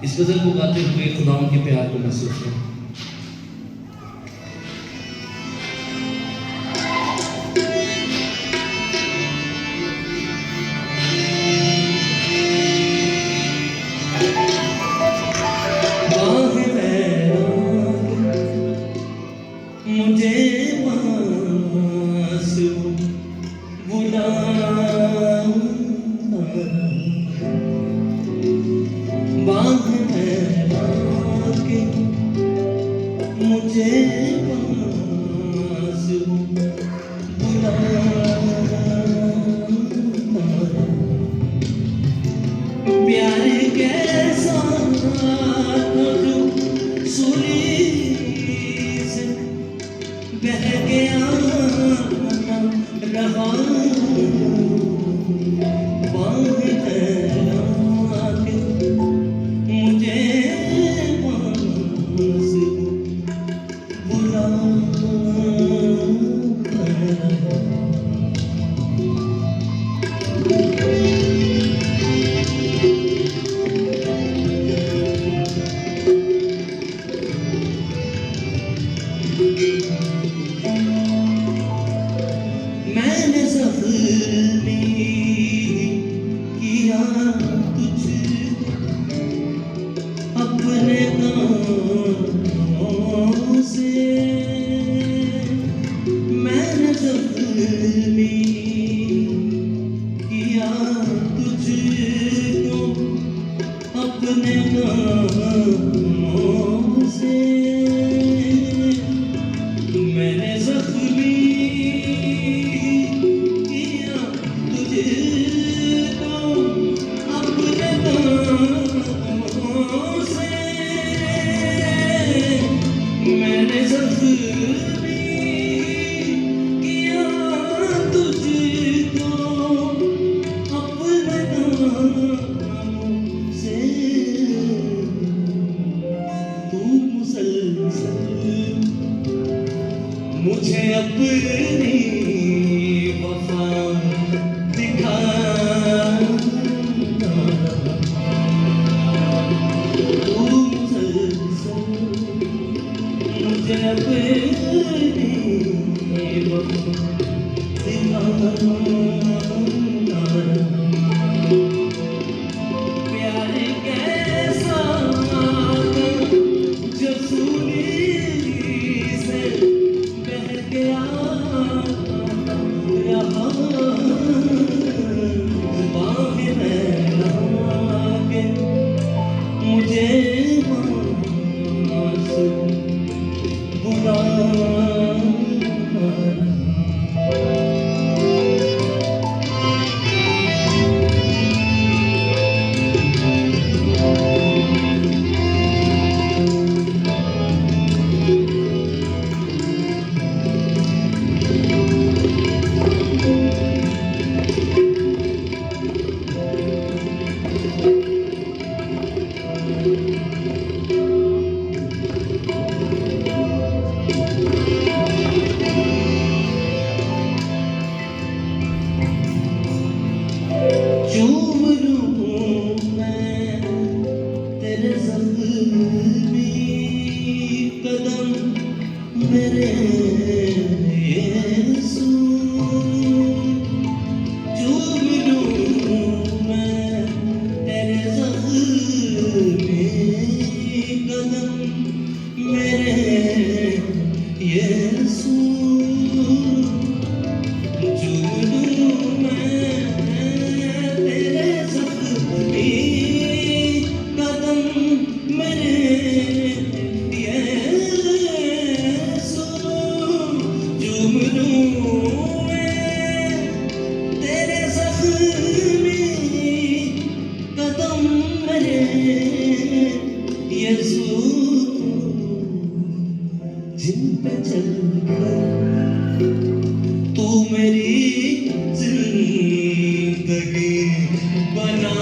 इस गजल को गाते हुए खुदाओं के प्यार को महसूस करें। मुझे पास बुलाओ, बांध में आके मुझे पास बुलाओ। प्यार कैसा जो सूली से बह गया रहा, बांध के मुझे पास बुलाओ। मैंने ज़ख्मी किया तुझको अपने कामों से, मैंने ज़ख्मी किया तुझको अपने कामों से, मैंने ज़ख्मी किया तुझको अपने कामों से, मैंने ज़ख्मी किया तुझको अपने कामों से। तू मुसलसल मुझे अपनी वफा दिखा, तू मुसलसल मुझे अपनी वफा दिखा। प्यार कैसा जो सूली से बह गया रहा, बांध में लाके मुझे पास बुलाओ। चूम लूं मैं तेरे ज़ख्मी कदम मेरे यीशु, चूम लूं मैं तेरे ज़ख्मी कदम मेरे यीशु, चूम लूं मैं तेरे ज़ख्मी कदम मेरे यीशु, चूम लूं मैं तेरे ज़ख्मी कदम मेरे यीशु, जिन पे चलकर तू मेरी जिंदगी बना।